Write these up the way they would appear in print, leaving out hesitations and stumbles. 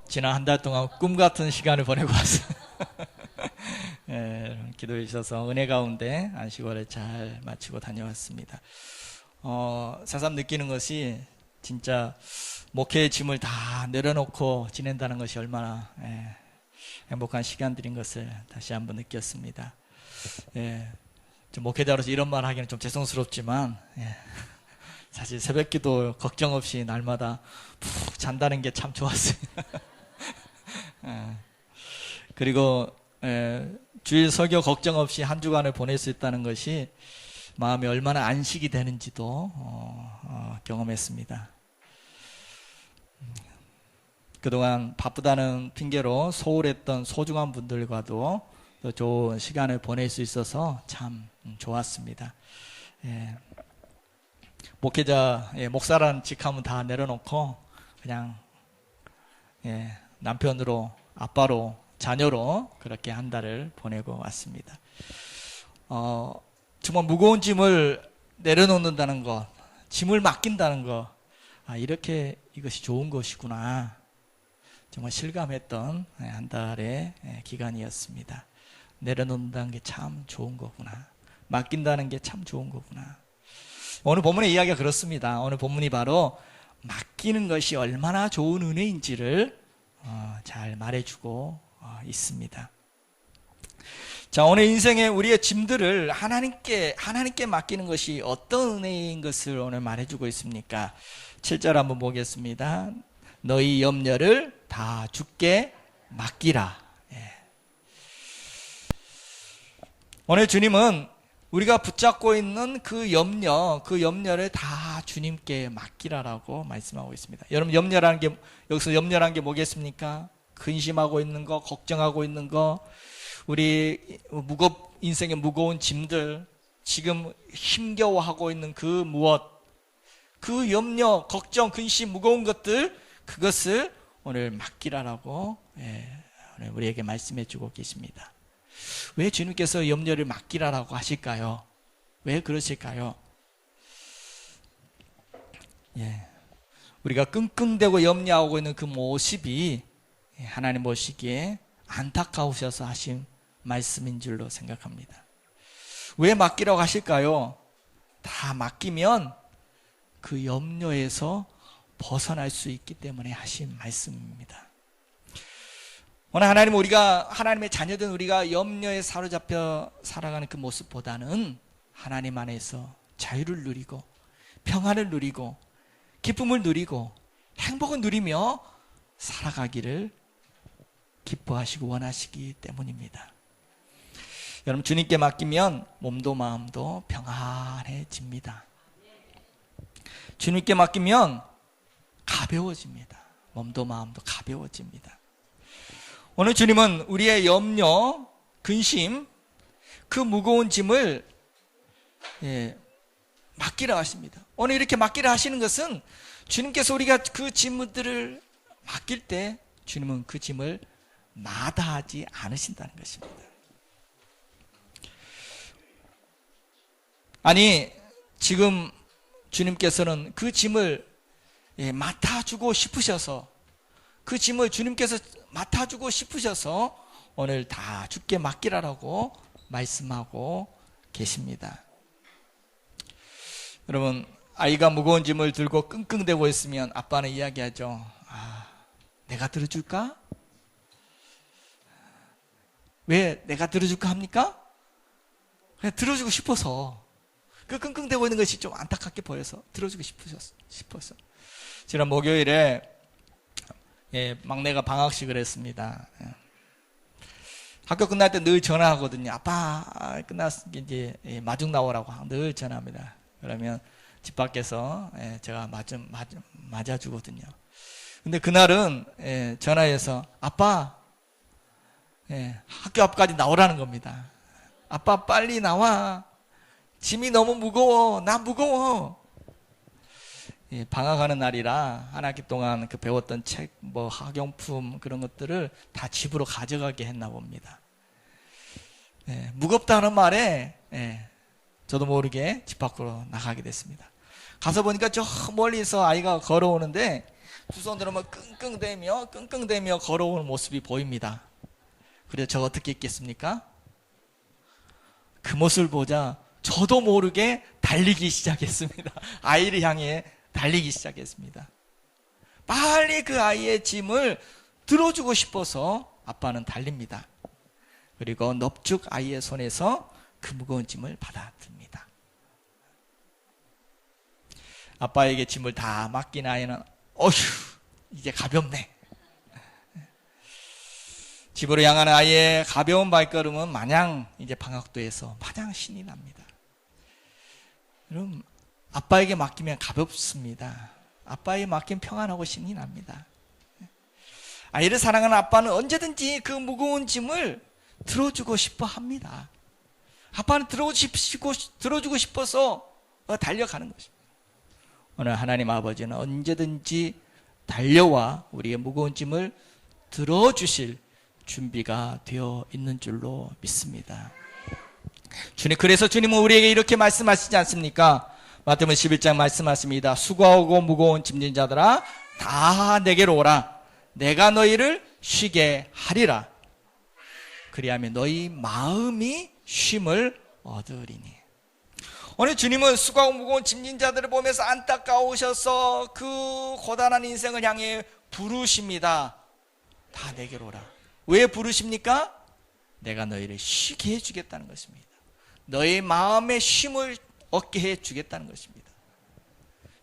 지난 한 달 동안 꿈 같은 시간을 보내고 왔어요. 예, 기도해 주셔서 은혜 가운데 안식월에 잘 마치고 다녀왔습니다. 새삼 느끼는 것이 진짜 목회의 짐을 다 내려놓고 지낸다는 것이 얼마나 행복한 시간들인 것을 다시 한번 느꼈습니다. 예, 좀 목회자로서 이런 말 하기는 좀 죄송스럽지만 사실 새벽기도 걱정 없이 날마다 푹 잔다는 게 참 좋았어요. 그리고 주일 설교 걱정 없이 한 주간을 보낼 수 있다는 것이 마음이 얼마나 안식이 되는지도 경험했습니다. 그동안 바쁘다는 핑계로 소홀했던 소중한 분들과도 또 좋은 시간을 보낼 수 있어서 참 좋았습니다. 목회자, 목사라는 직함은 다 내려놓고 그냥 남편으로, 아빠로, 자녀로 그렇게 한 달을 보내고 왔습니다. 정말 무거운 짐을 내려놓는다는 것, 짐을 맡긴다는 것, 이렇게 이것이 좋은 것이구나. 정말 실감했던 한 달의 기간이었습니다. 내려놓는다는 게 참 좋은 거구나. 맡긴다는 게 참 좋은 거구나. 오늘 본문의 이야기가 그렇습니다. 오늘 본문이 바로 맡기는 것이 얼마나 좋은 은혜인지를 잘 말해주고 있습니다. 자, 오늘 인생에 우리의 짐들을 하나님께 맡기는 것이 어떤 은혜인 것을 오늘 말해주고 있습니까? 7절 한번 보겠습니다. 너희 염려를 다 주께 맡기라. 오늘 주님은 우리가 붙잡고 있는 그 염려를 다 주님께 맡기라라고 말씀하고 있습니다. 여러분, 여기서 염려라는 게 뭐겠습니까? 근심하고 있는 거, 걱정하고 있는 거, 우리 인생의 무거운 짐들, 지금 힘겨워하고 있는 그 무엇, 그 염려, 걱정, 근심, 무거운 것들, 그것을 오늘 맡기라라고 오늘 우리에게 말씀해 주고 계십니다. 왜 주님께서 염려를 맡기라라고 하실까요? 왜 그러실까요? 우리가 끙끙대고 염려하고 있는 그 모습이 하나님 보시기에 안타까우셔서 하신 말씀인 줄로 생각합니다. 왜 맡기라고 하실까요? 다 맡기면 그 염려에서 벗어날 수 있기 때문에 하신 말씀입니다. 오늘 하나님의 자녀된 우리가 염려에 사로잡혀 살아가는 그 모습보다는 하나님 안에서 자유를 누리고 평안을 누리고 기쁨을 누리고 행복을 누리며 살아가기를 기뻐하시고 원하시기 때문입니다. 여러분, 주님께 맡기면 몸도 마음도 평안해집니다. 주님께 맡기면 가벼워집니다. 몸도 마음도 가벼워집니다. 오늘 주님은 우리의 염려, 근심, 그 무거운 짐을 맡기라 하십니다. 오늘 이렇게 맡기라 하시는 것은 주님께서 우리가 그 짐들을 맡길 때 주님은 그 짐을 마다하지 않으신다는 것입니다. 아니, 지금 주님께서는 그 짐을 맡아주고 싶으셔서, 그 짐을 주님께서 맡아주고 싶으셔서 오늘 다 주께 맡기라라고 말씀하고 계십니다. 여러분, 아이가 무거운 짐을 들고 끙끙대고 있으면 아빠는 이야기하죠. 내가 들어줄까? 왜 내가 들어줄까 합니까? 그냥 들어주고 싶어서. 그 끙끙대고 있는 것이 좀 안타깝게 보여서 들어주고 싶어서. 지난 목요일에 막내가 방학식을 했습니다. 학교 끝날 때 늘 전화하거든요. 아빠 끝났으니까 이제 마중 나오라고 늘 전화합니다. 그러면 집 밖에서 제가 맞아주거든요. 근데 그날은 전화해서 아빠 학교 앞까지 나오라는 겁니다. 아빠 빨리 나와. 짐이 너무 무거워. 나 무거워. 방학하는 날이라 한 학기 동안 그 배웠던 책, 학용품 그런 것들을 다 집으로 가져가게 했나 봅니다. 무겁다는 말에 저도 모르게 집 밖으로 나가게 됐습니다. 가서 보니까 저 멀리서 아이가 걸어오는데 두 손 들으면 끙끙대며 걸어오는 모습이 보입니다. 그래서 저 어떻게 있겠습니까? 그 모습을 보자 저도 모르게 달리기 시작했습니다. 아이를 향해 달리기 시작했습니다. 빨리 그 아이의 짐을 들어주고 싶어서 아빠는 달립니다. 그리고 넙죽 아이의 손에서 그 무거운 짐을 받아듭니다. 아빠에게 짐을 다 맡긴 아이는 어휴 이제 가볍네. 집으로 향하는 아이의 가벼운 발걸음은 마냥 이제 방학도에서 마냥 신이 납니다. 여러분 아빠에게 맡기면 가볍습니다. 아빠에게 맡기면 평안하고 신이 납니다. 아이를 사랑하는 아빠는 언제든지 그 무거운 짐을 들어주고 싶어 합니다. 아빠는 들어주고 싶어서 달려가는 것입니다. 오늘 하나님 아버지는 언제든지 달려와 우리의 무거운 짐을 들어주실 준비가 되어 있는 줄로 믿습니다. 그래서 주님은 우리에게 이렇게 말씀하시지 않습니까? 마태복음 11장 말씀하십니다. 수고하고 무거운 짐진 자들아 다 내게로 오라. 내가 너희를 쉬게 하리라. 그리하면 너희 마음이 쉼을 얻으리니. 오늘 주님은 수고하고 무거운 짐진 자들을 보면서 안타까우셔서 그 고단한 인생을 향해 부르십니다. 다 내게로 오라. 왜 부르십니까? 내가 너희를 쉬게 해주겠다는 것입니다. 너희 마음에 쉼을 얻게 해주겠다는 것입니다.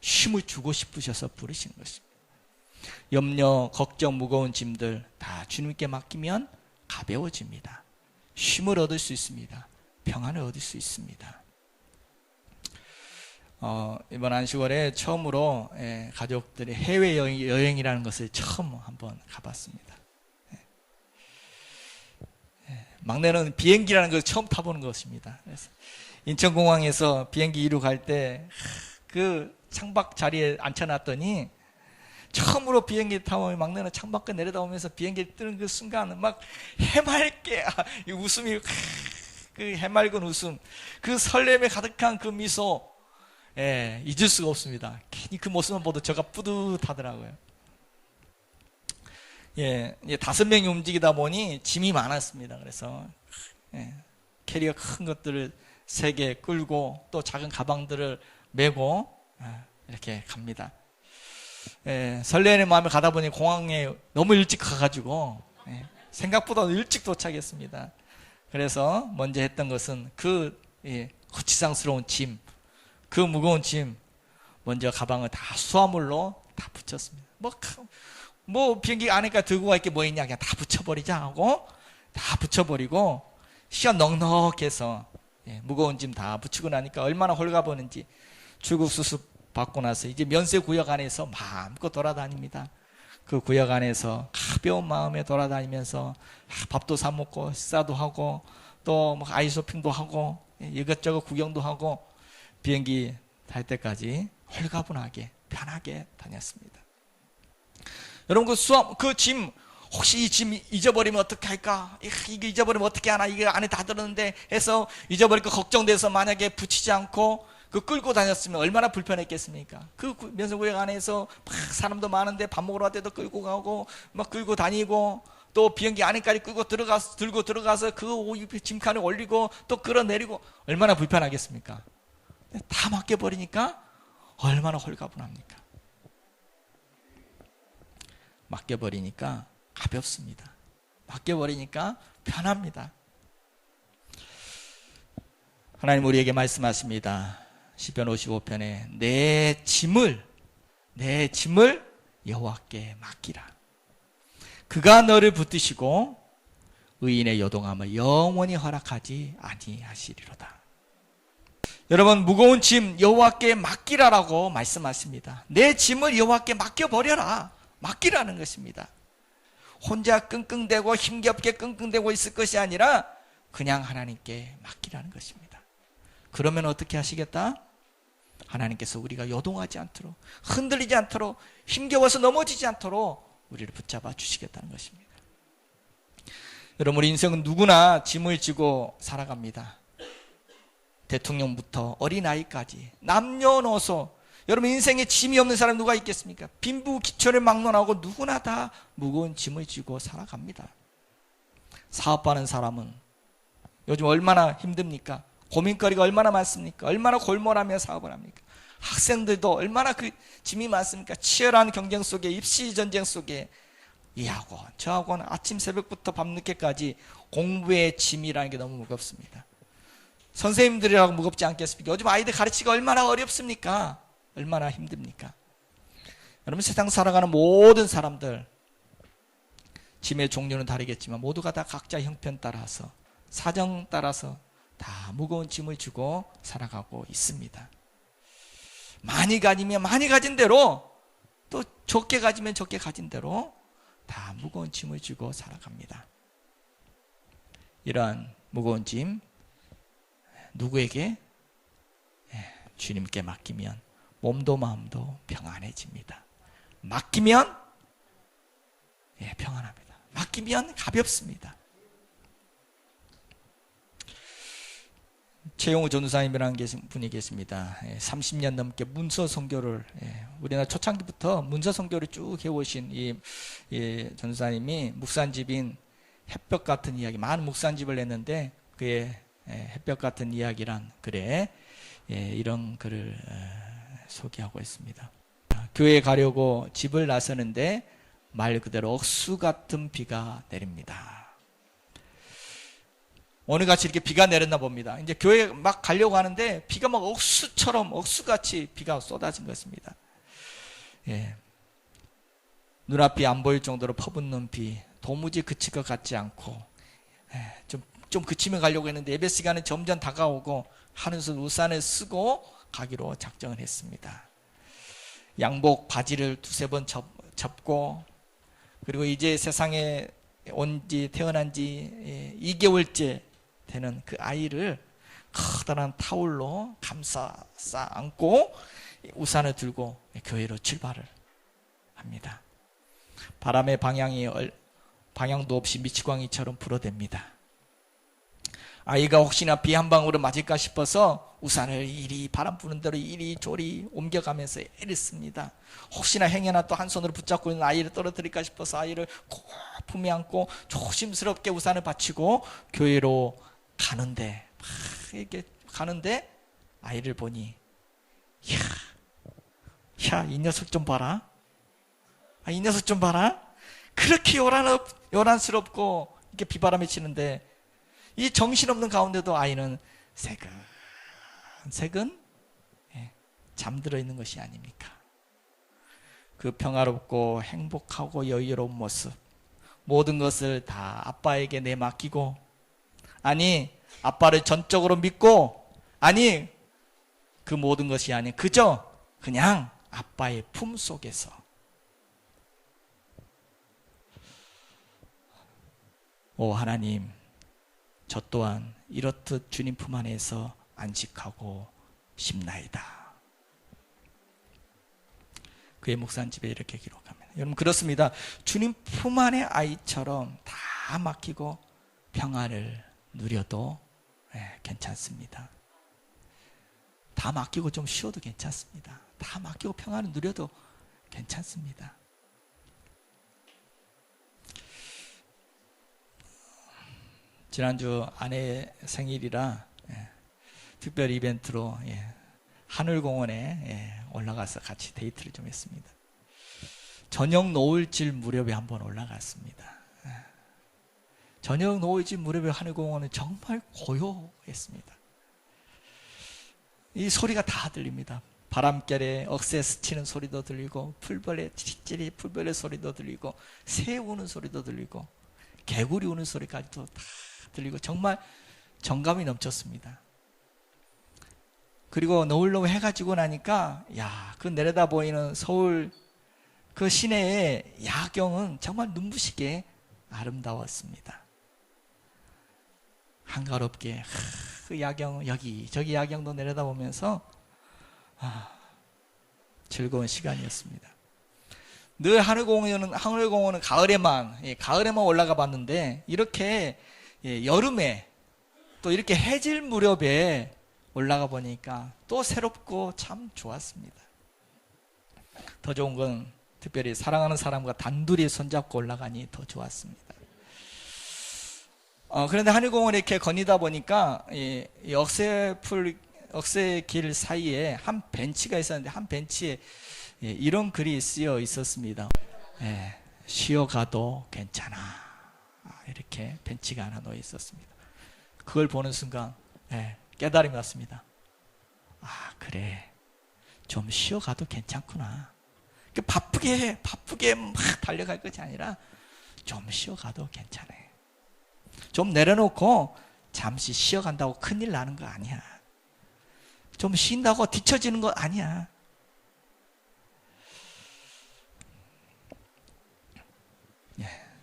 쉼을 주고 싶으셔서 부르시는 것입니다. 염려, 걱정, 무거운 짐들 다 주님께 맡기면 가벼워집니다. 쉼을 얻을 수 있습니다. 평안을 얻을 수 있습니다. 이번 안식월에 처음으로 가족들이 해외여행이라는 것을 처음 한번 가봤습니다. 막내는 비행기라는 걸 처음 타보는 것입니다. 그래서 인천공항에서 비행기 이륙 할 때 그 창밖 자리에 앉혀놨더니 처음으로 비행기 타고 막내는 창밖에 내려다보면서 비행기 뜨는 그 순간 막 해맑게 이 웃음이 그 해맑은 웃음, 그 설렘에 가득한 그 미소, 잊을 수가 없습니다. 괜히 그 모습만 봐도 저가 뿌듯하더라고요. 5명이 움직이다 보니 짐이 많았습니다. 그래서 캐리어 큰 것들을 3개 끌고 또 작은 가방들을 메고 이렇게 갑니다. 설레는 마음에 가다 보니 공항에 너무 일찍 가가지고 생각보다 일찍 도착했습니다. 그래서 먼저 했던 것은 그 거치장스러운 짐, 그 무거운 짐 먼저 가방을 다 수화물로 다 붙였습니다. 뭐 비행기 안에까 들고 갈 게 뭐 있냐, 그냥 다 붙여버리자 하고 다 붙여버리고 시간 넉넉해서 무거운 짐 다 붙이고 나니까 얼마나 홀가분한지 출국 수습 받고 나서 이제 면세 구역 안에서 마음껏 돌아다닙니다. 그 구역 안에서 가벼운 마음에 돌아다니면서 밥도 사 먹고 식사도 하고 또 뭐 아이쇼핑도 하고 이것저것 구경도 하고 비행기 탈 때까지 홀가분하게 편하게 다녔습니다. 여러분 그 짐 혹시 이 짐 잊어버리면 어떻게 할까? 이게 잊어버리면 어떻게 하나? 이게 안에 다 들었는데 해서 잊어버릴까 걱정돼서 만약에 붙이지 않고 그 끌고 다녔으면 얼마나 불편했겠습니까? 그 면세구역 안에서 막 사람도 많은데 밥 먹으러 갈 때도 끌고 가고 막 끌고 다니고 또 비행기 안에까지 들고 들어가서 그 짐칸에 올리고 또 끌어내리고 얼마나 불편하겠습니까? 다 맡겨버리니까 얼마나 홀가분합니까? 맡겨버리니까 가볍습니다. 맡겨버리니까 편합니다. 하나님 우리에게 말씀하십니다. 시편 55편에 내 짐을 여호와께 맡기라. 그가 너를 붙드시고 의인의 요동함을 영원히 허락하지 아니하시리로다. 여러분 무거운 짐 여호와께 맡기라라고 말씀하십니다. 내 짐을 여호와께 맡겨버려라. 맡기라는 것입니다. 혼자 끙끙대고 힘겹게 끙끙대고 있을 것이 아니라 그냥 하나님께 맡기라는 것입니다. 그러면 어떻게 하시겠다? 하나님께서 우리가 요동하지 않도록 흔들리지 않도록 힘겨워서 넘어지지 않도록 우리를 붙잡아 주시겠다는 것입니다. 여러분 우리 인생은 누구나 짐을 지고 살아갑니다. 대통령부터 어린아이까지 남녀노소 여러분 인생에 짐이 없는 사람 누가 있겠습니까? 빈부귀천을 막론하고 누구나 다 무거운 짐을 지고 살아갑니다. 사업하는 사람은 요즘 얼마나 힘듭니까? 고민거리가 얼마나 많습니까? 얼마나 골몰하며 사업을 합니까? 학생들도 얼마나 그 짐이 많습니까? 치열한 경쟁 속에, 입시 전쟁 속에 이 학원, 저 학원, 아침 새벽부터 밤늦게까지 공부의 짐이라는 게 너무 무겁습니다. 선생님들이라고 무겁지 않겠습니까? 요즘 아이들 가르치기가 얼마나 어렵습니까? 얼마나 힘듭니까? 여러분 세상 살아가는 모든 사람들 짐의 종류는 다르겠지만 모두가 다 각자 형편 따라서 사정 따라서 다 무거운 짐을 지고 살아가고 있습니다. 많이 가지면 많이 가진 대로 또 적게 가지면 적게 가진 대로 다 무거운 짐을 지고 살아갑니다. 이러한 무거운 짐 누구에게? 주님께 맡기면 몸도 마음도 평안해집니다. 맡기면 평안합니다. 맡기면 가볍습니다. 최용우 전도사님이라는 분이 계십니다. 30년 넘게 문서 선교를 우리나라 초창기부터 문서 선교를 쭉 해오신 이 전도사님이 묵산집인 햇볕 같은 이야기, 많은 묵산집을 냈는데 그의 햇볕 같은 이야기란 글에 이런 글을 소개하고 있습니다. 교회에 가려고 집을 나서는데 말 그대로 억수 같은 비가 내립니다. 오늘같이 이렇게 비가 내렸나 봅니다. 이제 교회 막 가려고 하는데 비가 막 억수처럼 억수같이 비가 쏟아진 것입니다. 눈앞이 안 보일 정도로 퍼붓는 비, 도무지 그칠 것 같지 않고 좀 그치면 가려고 했는데 예배 시간은 점점 다가오고 하는 손 우산을 쓰고 가기로 작정을 했습니다. 양복 바지를 두세 번 접고 그리고 이제 세상에 태어난 지 2개월째 되는 그 아이를 커다란 타올로 싸 안고 우산을 들고 교회로 출발을 합니다. 바람의 방향도 없이 미치광이처럼 불어댑니다. 아이가 혹시나 비 한 방울을 맞을까 싶어서 우산을 이리 바람 부는 대로 이리저리 옮겨가면서 애를 씁니다. 혹시나 행여나 또 한 손으로 붙잡고 있는 아이를 떨어뜨릴까 싶어서 아이를 품에 안고 조심스럽게 우산을 받치고 교회로 가는데 이렇게 가는데 아이를 보니 이 녀석 좀 봐라. 이 녀석 좀 봐라. 그렇게 요란스럽고 이렇게 비바람이 치는데 이 정신없는 가운데도 아이는 새근 잠들어 있는 것이 아닙니까? 그 평화롭고 행복하고 여유로운 모습, 모든 것을 다 아빠에게 내맡기고, 아니 아빠를 전적으로 믿고, 아니 그 모든 것이 아닌 그저 그냥 아빠의 품 속에서 오 하나님, 저 또한 이렇듯 주님 품 안에서 안식하고 싶나이다. 그의 묵산집에 이렇게 기록합니다. 여러분 그렇습니다. 주님 품 안의 아이처럼 다 맡기고 평안을 누려도 괜찮습니다. 다 맡기고 좀 쉬어도 괜찮습니다. 다 맡기고 평안을 누려도 괜찮습니다. 지난주 아내 생일이라 특별 이벤트로 하늘공원에 올라가서 같이 데이트를 좀 했습니다. 저녁 노을질 무렵에 한번 올라갔습니다. 저녁 노을질 무렵에 하늘공원은 정말 고요했습니다. 이 소리가 다 들립니다. 바람결에 억새 스치는 소리도 들리고 풀벌의 찌릿찌릿 풀벌의 소리도 들리고 새 우는 소리도 들리고 개구리 우는 소리까지도 다 들리고 정말 정감이 넘쳤습니다. 그리고 노을로 해가 지고 나니까 그 내려다 보이는 서울 그 시내의 야경은 정말 눈부시게 아름다웠습니다. 한가롭게 그 야경, 여기저기 야경도 내려다보면서 즐거운 시간이었습니다. 늘 하늘공원은 가을에만 올라가 봤는데 이렇게 여름에 또 이렇게 해질 무렵에 올라가 보니까 또 새롭고 참 좋았습니다. 더 좋은 건 특별히 사랑하는 사람과 단둘이 손잡고 올라가니 더 좋았습니다. 그런데 하늘공원에 이렇게 거니다 보니까 이 억새 길 사이에 한 벤치가 있었는데 한 벤치에 이런 글이 쓰여 있었습니다. 쉬어가도 괜찮아. 이렇게 벤치가 하나 놓여 있었습니다. 그걸 보는 순간 깨달음이 왔습니다. 그래, 좀 쉬어가도 괜찮구나. 바쁘게 막 달려갈 것이 아니라 좀 쉬어가도 괜찮아. 좀 내려놓고 잠시 쉬어간다고 큰일 나는 거 아니야. 좀 쉰다고 뒤처지는 거 아니야.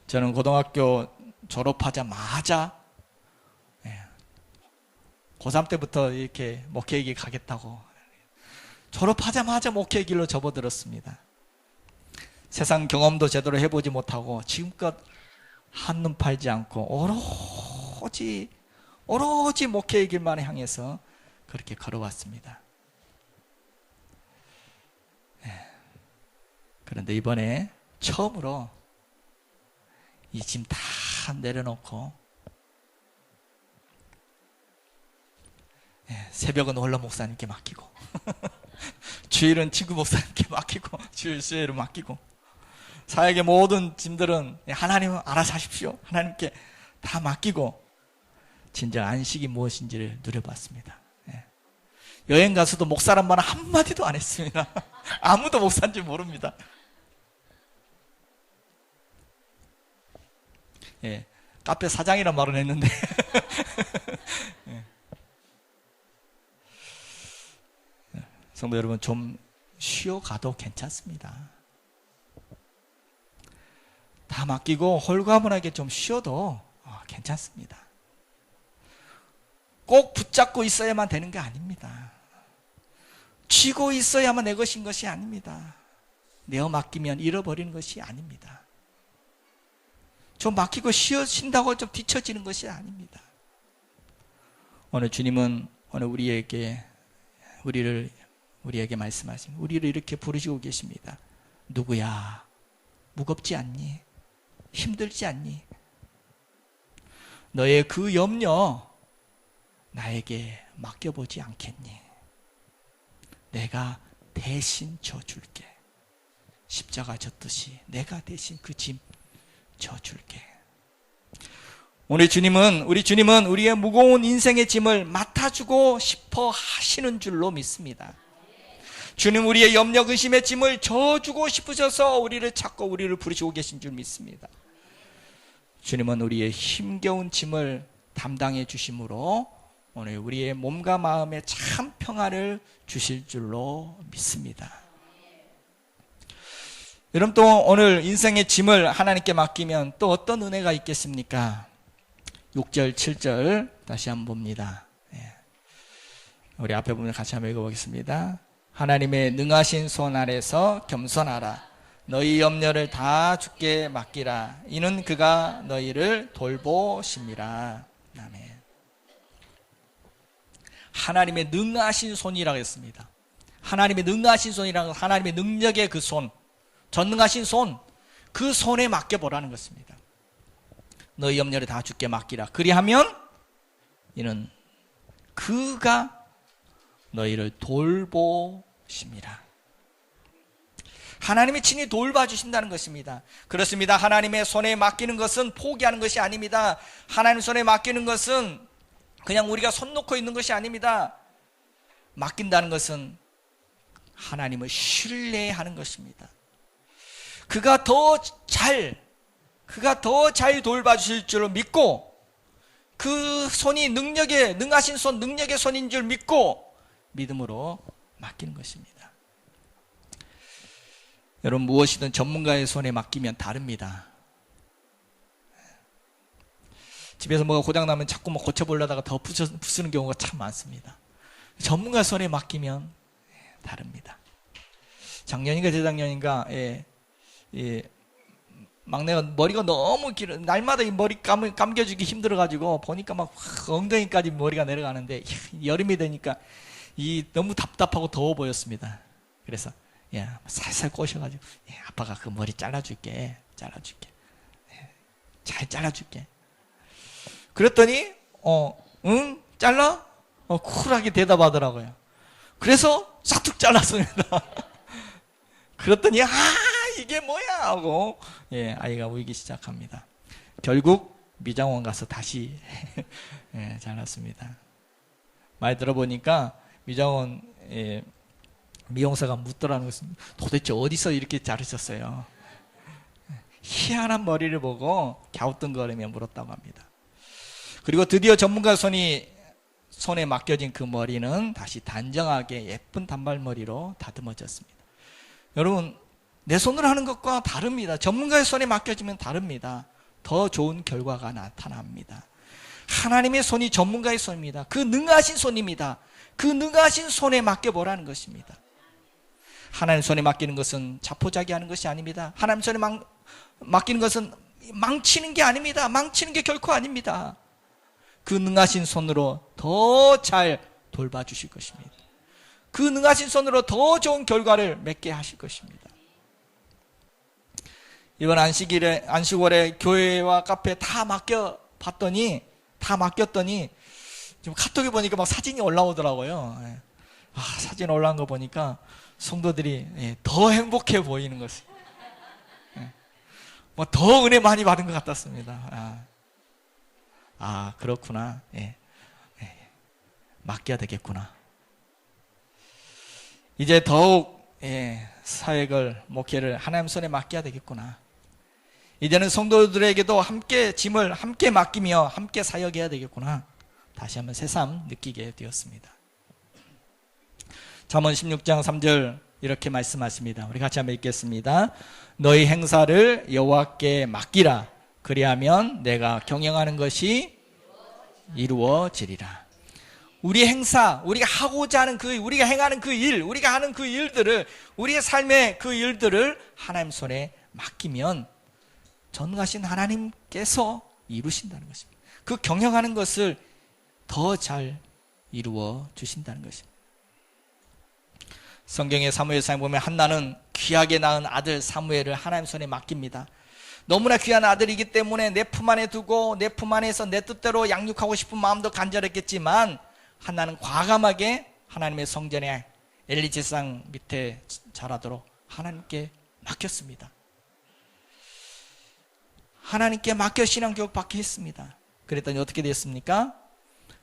저는 고등학교 졸업하자마자 고3 때부터 이렇게 목회의 길 가겠다고 졸업하자마자 목회의 길로 접어들었습니다. 세상 경험도 제대로 해보지 못하고 지금껏 한눈 팔지 않고 오로지 목회의 길만 향해서 그렇게 걸어왔습니다. 그런데 이번에 처음으로 이 짐 다 내려놓고 새벽은 홀로 목사님께 맡기고 주일은 친구 목사님께 맡기고 주일 수요일을 맡기고 사역의 모든 짐들은 하나님 알아서 하십시오. 하나님께 다 맡기고 진정 안식이 무엇인지를 누려봤습니다. 여행 가서도 목사란 말은 한마디도 안 했습니다. 아무도 목사인지 모릅니다. 카페 사장이란 말은 했는데 성도 여러분, 좀 쉬어가도 괜찮습니다. 다 맡기고 홀가분하게 좀 쉬어도 괜찮습니다. 꼭 붙잡고 있어야만 되는 게 아닙니다. 쥐고 있어야만 내 것인 것이 아닙니다. 내어 맡기면 잃어버리는 것이 아닙니다. 좀 맡기고 쉰다고 좀 뒤처지는 것이 아닙니다. 오늘 주님은 오늘 우리에게 말씀하십니다. 우리를 이렇게 부르시고 계십니다. 누구야? 무겁지 않니? 힘들지 않니? 너의 그 염려 나에게 맡겨보지 않겠니? 내가 대신 져줄게. 십자가 졌듯이 내가 대신 그 짐 져줄게. 우리 주님은 우리의 무거운 인생의 짐을 맡아주고 싶어 하시는 줄로 믿습니다. 주님 우리의 염려 근심의 짐을 져주고 싶으셔서 우리를 찾고 우리를 부르시고 계신 줄 믿습니다. 주님은 우리의 힘겨운 짐을 담당해 주심으로 오늘 우리의 몸과 마음에 참 평화를 주실 줄로 믿습니다. 여러분, 또 오늘 인생의 짐을 하나님께 맡기면 또 어떤 은혜가 있겠습니까? 6절 7절 다시 한번 봅니다. 우리 앞에 보면 같이 한번 읽어보겠습니다. 하나님의 능하신 손 아래서 겸손하라. 너희 염려를 다 주께 맡기라. 이는 그가 너희를 돌보심이라. 아멘. 하나님의 능하신 손이라고 했습니다. 하나님의 능하신 손이라는 건 하나님의 능력의 그 손, 전능하신 손, 그 손에 맡겨보라는 것입니다. 너희 염려를 다 주께 맡기라. 그리하면 이는 그가 너희를 돌보심이라. 하나님이 친히 돌봐주신다는 것입니다. 그렇습니다. 하나님의 손에 맡기는 것은 포기하는 것이 아닙니다. 하나님 손에 맡기는 것은 그냥 우리가 손 놓고 있는 것이 아닙니다. 맡긴다는 것은 하나님을 신뢰하는 것입니다. 그가 더 잘 돌봐주실 줄 믿고, 그 손이 능하신 손, 능력의 손인 줄 믿고 믿음으로 맡기는 것입니다. 여러분, 무엇이든 전문가의 손에 맡기면 다릅니다. 집에서 뭐가 고장나면 자꾸 고쳐보려다가 더 부수는 경우가 참 많습니다. 전문가 손에 맡기면 다릅니다. 작년인가 재작년인가 막내가 머리가 너무 길어, 날마다 이 머리 감겨주기 힘들어가지고 보니까 막 엉덩이까지 머리가 내려가는데 여름이 되니까 너무 답답하고 더워 보였습니다. 그래서 예, 살살 꼬셔가지고, 예, 아빠가 그 머리 잘라줄게. 예, 잘 잘라줄게. 그랬더니, 응? 잘라? 쿨하게 대답하더라고요. 그래서 싹둑 잘랐습니다. 그랬더니, 이게 뭐야? 하고, 예, 아이가 울기 시작합니다. 결국, 미장원 가서 다시, 예, 잘랐습니다. 말 들어보니까, 미장원, 예, 미용사가 묻더라는 것은 도대체 어디서 이렇게 자르셨어요? 희한한 머리를 보고 갸우뚱거리며 물었다고 합니다. 그리고 드디어 전문가 손에 맡겨진 그 머리는 다시 단정하게 예쁜 단발머리로 다듬어졌습니다. 여러분, 내 손으로 하는 것과 다릅니다. 전문가의 손에 맡겨지면 다릅니다. 더 좋은 결과가 나타납니다. 하나님의 손이 전문가의 손입니다. 그 능하신 손입니다. 그 능하신 손에 맡겨보라는 것입니다. 하나님 손에 맡기는 것은 자포자기하는 것이 아닙니다. 하나님 손에 맡기는 것은 망치는 게 아닙니다. 망치는 게 결코 아닙니다. 그 능하신 손으로 더 잘 돌봐주실 것입니다. 그 능하신 손으로 더 좋은 결과를 맺게 하실 것입니다. 이번 안식월에 교회와 카페 다 맡겼더니 지금 카톡에 보니까 막 사진이 올라오더라고요. 사진 올라온 거 보니까 성도들이 더 행복해 보이는 것이, 뭐 더 은혜 많이 받은 것 같았습니다. 그렇구나. 맡겨야 되겠구나. 이제 더욱 사역을, 목회를 하나님 손에 맡겨야 되겠구나. 이제는 성도들에게도 함께 짐을 함께 맡기며 함께 사역해야 되겠구나. 다시 한번 새삼 느끼게 되었습니다. 잠언 16장 3절 이렇게 말씀하십니다. 우리 같이 한번 읽겠습니다. 너희 행사를 여호와께 맡기라. 그리하면 내가 경영하는 것이 이루어지리라. 우리 행사, 우리가 하고자 하는 우리가 행하는 그 일, 우리가 하는 그 일들을, 우리의 삶의 그 일들을 하나님 손에 맡기면 전능하신 하나님께서 이루신다는 것입니다. 그 경영하는 것을 더 잘 이루어 주신다는 것입니다. 성경의 사무엘상에 보면 한나는 귀하게 낳은 아들 사무엘을 하나님 손에 맡깁니다. 너무나 귀한 아들이기 때문에 내 품 안에 두고 내 품 안에서 내 뜻대로 양육하고 싶은 마음도 간절했겠지만 한나는 과감하게 하나님의 성전에 엘리제상 밑에 자라도록 하나님께 맡겼습니다. 하나님께 맡겨 신앙교육 받게 했습니다. 그랬더니 어떻게 됐습니까?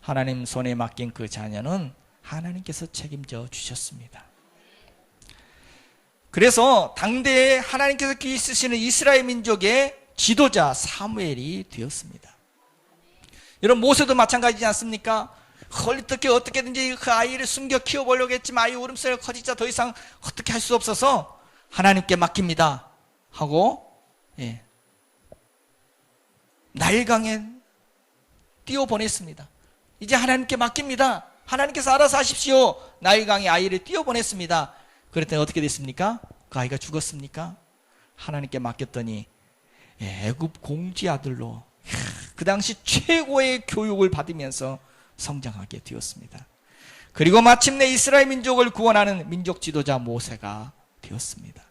하나님 손에 맡긴 그 자녀는 하나님께서 책임져 주셨습니다. 그래서 당대에 하나님께서 귀히 쓰시는 이스라엘 민족의 지도자 사무엘이 되었습니다. 여러분, 모세도 마찬가지지 않습니까? 어떻게든지 그 아이를 숨겨 키워보려고 했지만 아이 울음소리가 커지자 더 이상 어떻게 할 수 없어서 하나님께 맡깁니다 하고 나일강에 띄워보냈습니다. 이제 하나님께 맡깁니다. 하나님께서 알아서 하십시오. 나일강에 아이를 띄워보냈습니다. 그랬더니 어떻게 됐습니까? 그 아이가 죽었습니까? 하나님께 맡겼더니 애굽 공지 아들로 그 당시 최고의 교육을 받으면서 성장하게 되었습니다. 그리고 마침내 이스라엘 민족을 구원하는 민족 지도자 모세가 되었습니다.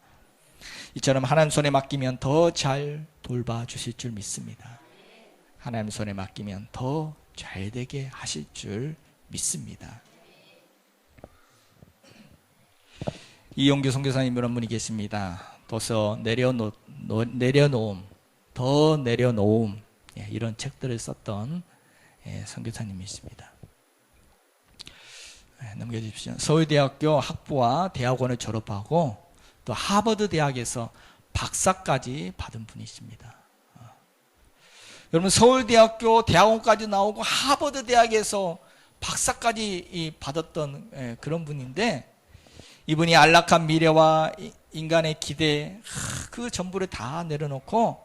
이처럼 하나님 손에 맡기면 더 잘 돌봐주실 줄 믿습니다. 하나님 손에 맡기면 더 잘되게 하실 줄 믿습니다. 이용규 선교사님 이런 분이 계십니다. 도서 내려놓음, 더 내려놓음, 이런 책들을 썼던 선교사님이십니다. 넘겨주십시오. 서울대학교 학부와 대학원을 졸업하고 또 하버드 대학에서 박사까지 받은 분이십니다. 여러분, 서울대학교 대학원까지 나오고 하버드 대학에서 박사까지 받았던 그런 분인데, 이분이 안락한 미래와 인간의 기대 그 전부를 다 내려놓고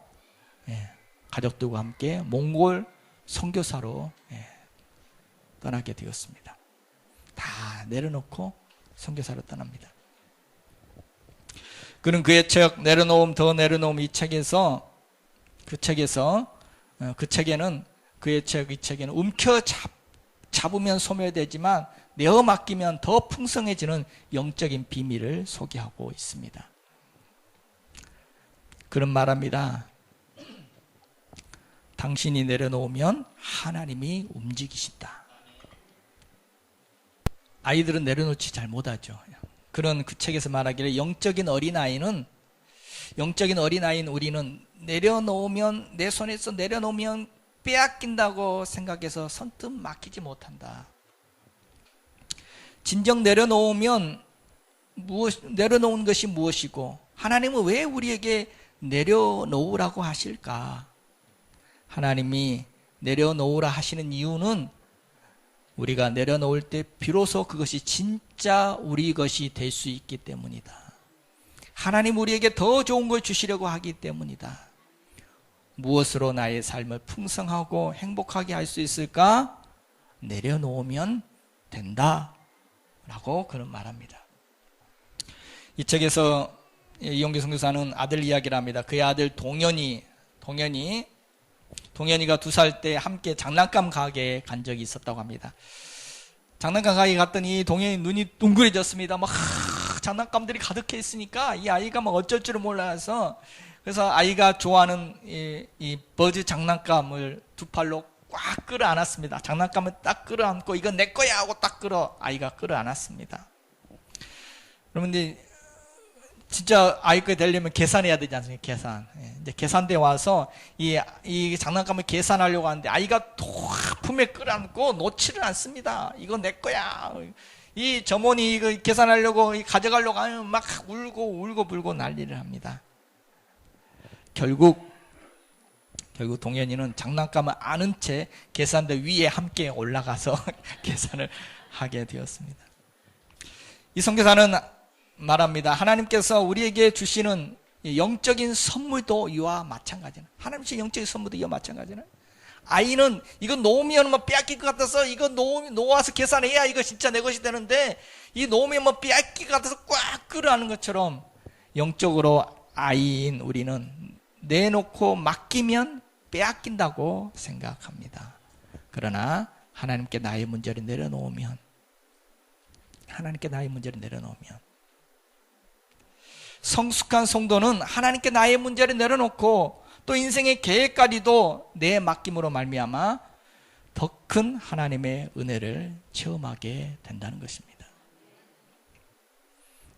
가족들과 함께 몽골 선교사로 떠나게 되었습니다. 다 내려놓고 선교사로 떠납니다. 그는 그의 책 내려놓음 더 내려놓음 이 책에서 그 책에는 그의 책 이 책에는 움켜잡으면 소멸되지만 내어 맡기면 더 풍성해지는 영적인 비밀을 소개하고 있습니다. 그런 말합니다. 당신이 내려놓으면 하나님이 움직이신다. 아이들은 내려놓지 잘 못하죠. 그런 그 책에서 말하기를 영적인 어린아이인 우리는 내려놓으면, 내 손에서 내려놓으면 빼앗긴다고 생각해서 선뜻 맡기지 못한다. 진정 내려놓으면 내려놓은 것이 무엇이고 하나님은 왜 우리에게 내려놓으라고 하실까? 하나님이 내려놓으라 하시는 이유는 우리가 내려놓을 때 비로소 그것이 진짜 우리 것이 될 수 있기 때문이다. 하나님 우리에게 더 좋은 걸 주시려고 하기 때문이다. 무엇으로 나의 삶을 풍성하고 행복하게 할 수 있을까? 내려놓으면 된다 라고 그는 말합니다. 이 책에서 이용규 선교사는 아들 이야기를 합니다. 그의 아들 동현이가 2살 때 함께 장난감 가게에 간 적이 있었다고 합니다. 장난감 가게에 갔더니 동현이 눈이 둥그레졌습니다. 막 장난감들이 가득해 있으니까 이 아이가 막 어쩔 줄을 몰라서, 그래서 아이가 좋아하는 이 버즈 장난감을 두 팔로 꽉 끌어안았습니다. 장난감을 딱 끌어안고 이건 내 거야 하고 딱 아이가 끌어안았습니다. 여러분들 진짜 아이 거에 되려면 계산해야 되지 않습니까? 계산. 이제 계산대에 와서 이 장난감을 계산하려고 하는데 아이가 품에 끌어안고 놓지를 않습니다. 이거 내 거야. 이 점원이 이거 계산하려고 가져가려고 하면 막 울고 불고 난리를 합니다. 결국 동현이는 장난감을 안은 채 계산대 위에 함께 올라가서 계산을 하게 되었습니다. 이 선교사는 말합니다. 하나님께서 우리에게 주시는 영적인 선물도 이와 마찬가지는, 하나님의 영적인 선물도 이와 마찬가지는, 아이는 이거 놓으면 뭐 빼앗길 것 같아서 이거 놓아서 계산해야 이거 진짜 내 것이 되는데, 이 놓으면 뭐 빼앗길 것 같아서 꽉 끌어안는 것처럼 영적으로 아이인 우리는 내놓고 맡기면 빼앗긴다고 생각합니다. 그러나 하나님께 나의 문제를 내려놓으면, 성숙한 성도는 하나님께 나의 문제를 내려놓고 또 인생의 계획까지도 내 맡김으로 말미암아 더 큰 하나님의 은혜를 체험하게 된다는 것입니다.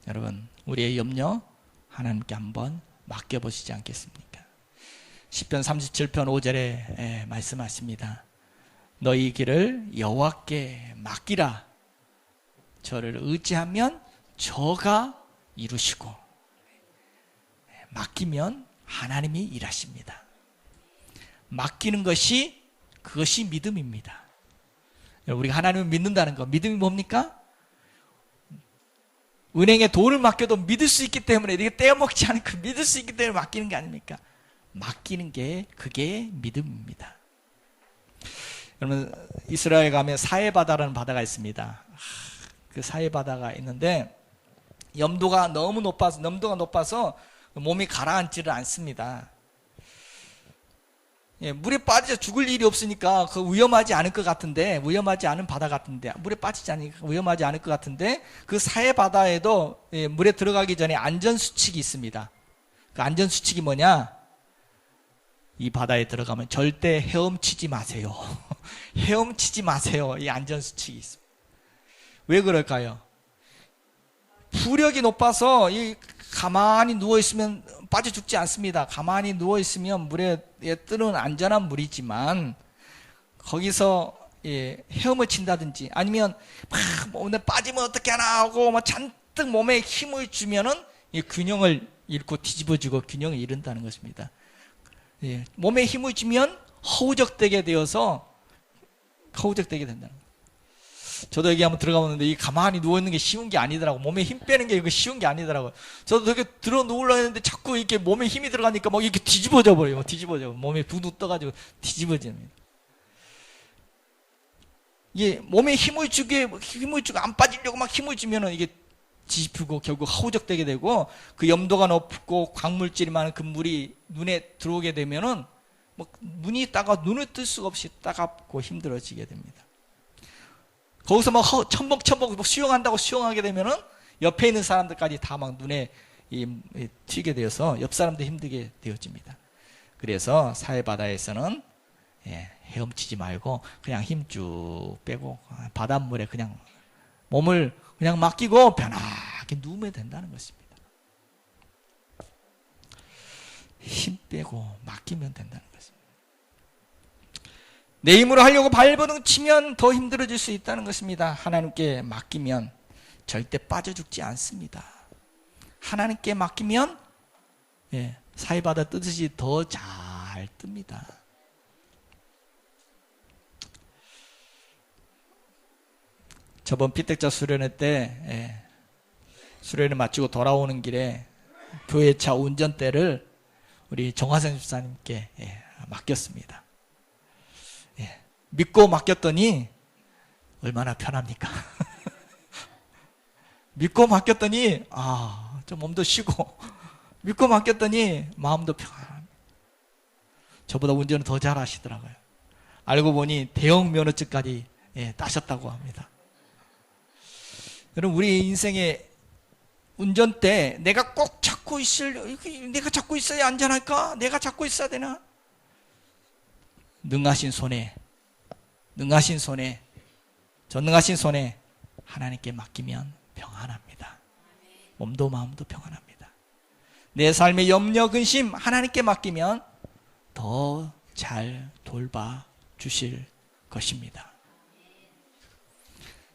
여러분, 우리의 염려 하나님께 한번 맡겨보시지 않겠습니까? 시편 37편 5절에 말씀하십니다. 너희 길을 여호와께 맡기라. 저를 의지하면 저가 이루시고, 맡기면 하나님이 일하십니다. 맡기는 것이, 그것이 믿음입니다. 우리가 하나님을 믿는다는 거, 믿음이 뭡니까? 은행에 돈을 맡겨도 믿을 수 있기 때문에, 이게 떼어먹지 않고 믿을 수 있기 때문에 맡기는 게 아닙니까? 맡기는 게, 그게 믿음입니다. 여러분, 이스라엘 가면 사해바다라는 바다가 있습니다. 그 사해바다가 있는데 염도가 너무 높아서 몸이 가라앉지를 않습니다. 물에 빠져 죽을 일이 없으니까 그 위험하지 않을 것 같은데, 위험하지 않은 바다 같은데, 물에 빠지지 않으니까 위험하지 않을 것 같은데, 그 사해바다에도 물에 들어가기 전에 안전수칙이 있습니다. 그 안전수칙이 뭐냐? 이 바다에 들어가면 절대 헤엄치지 마세요. 헤엄치지 마세요. 이 안전수칙이 있습니다. 왜 그럴까요? 부력이 높아서 가만히 누워있으면 빠져 죽지 않습니다. 가만히 누워있으면 물에 뜨는 안전한 물이지만, 거기서 헤엄을 친다든지 아니면 오늘 빠지면 어떻게 하나 하고 잔뜩 몸에 힘을 주면은 균형을 잃고 뒤집어지고 균형을 잃는다는 것입니다. 몸에 힘을 주면 허우적대게 된다는 거예요. 저도 여기 한번 들어가봤는데 이 가만히 누워있는 게 쉬운 게 아니더라고. 몸에 힘 빼는 게 이거 쉬운 게 아니더라고요. 저도 되게 들어 누우려고 했는데 자꾸 이렇게 몸에 힘이 들어가니까 막 이렇게 뒤집어져 버려요. 몸에 붕 떠가지고 뒤집어집니다. 이게 몸에 힘을 주고 안 빠지려고 막 힘을 주면은 이게 뒤집히고 결국 허우적대게 되고, 그 염도가 높고 광물질이 많은 그 물이 눈에 들어오게 되면은 눈이 눈을 뜰 수가 없이 따갑고 힘들어지게 됩니다. 거기서 막 첨벙첨벙 수영한다고 수영하게 되면은 옆에 있는 사람들까지 다 막 눈에 튀게 되어서 옆 사람도 힘들게 되어집니다. 그래서 사회바다에서는 헤엄치지 말고 그냥 힘 쭉 빼고 바닷물에 그냥 몸을 그냥 맡기고 편하게 누우면 된다는 것입니다. 힘 빼고 맡기면 된다는 것입니다. 내 힘으로 하려고 발버둥 치면 더 힘들어질 수 있다는 것입니다. 하나님께 맡기면 절대 빠져 죽지 않습니다. 하나님께 맡기면 사회바다 뜨듯이 더 잘 뜹니다. 저번 피택자 수련회 때 수련회 마치고 돌아오는 길에 교회차 운전대를 우리 정화생 집사님께 맡겼습니다. 믿고 맡겼더니 얼마나 편합니까? 믿고 맡겼더니 좀 몸도 쉬고 믿고 맡겼더니 마음도 평안합니다. 저보다 운전을 더 잘하시더라고요. 알고 보니 대형 면허증까지 따셨다고 합니다. 여러분, 우리 인생의 운전대 내가 꼭 잡고 내가 잡고 있어야 안전할까? 내가 잡고 있어야 되나? 능하신 손에 전능하신 손에 하나님께 맡기면 평안합니다. 몸도 마음도 평안합니다. 내 삶의 염려 근심 하나님께 맡기면 더 잘 돌봐 주실 것입니다.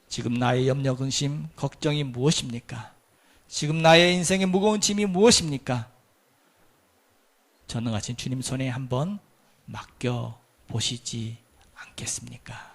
지금 나의 염려 근심 걱정이 무엇입니까? 지금 나의 인생의 무거운 짐이 무엇입니까? 전능하신 주님 손에 한번 맡겨 보시지 않겠습니까?